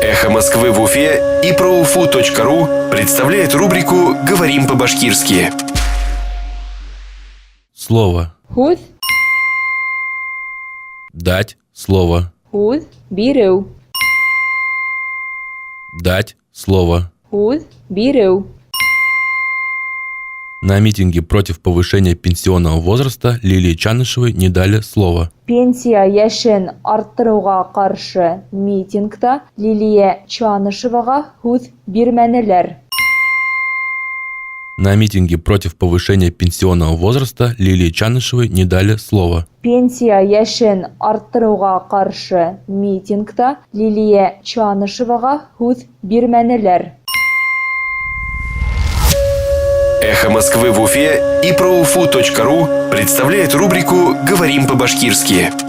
Эхо Москвы в Уфе и ProUFU.ру представляет рубрику «Говорим по-башкирски». Слово. Худ, Дать. Слово. худ, бирю. Дать. Слово. Худ, бирю. На митинге против повышения пенсионного возраста Лилии Чанышевой не дали слова. Пенсия яшен арттыруга каршы митингта Лилия Чанышевага худ бирмәнеләр. На митинге против повышения пенсионного возраста Лилии Чанышевой не дали слова. Пенсия яшен арттыруга каршы митингта Лилия Чанышевага худ бирмәнеләр. Эхо Москвы в Уфе и ProUFU.ру представляет рубрику «Говорим по-башкирски».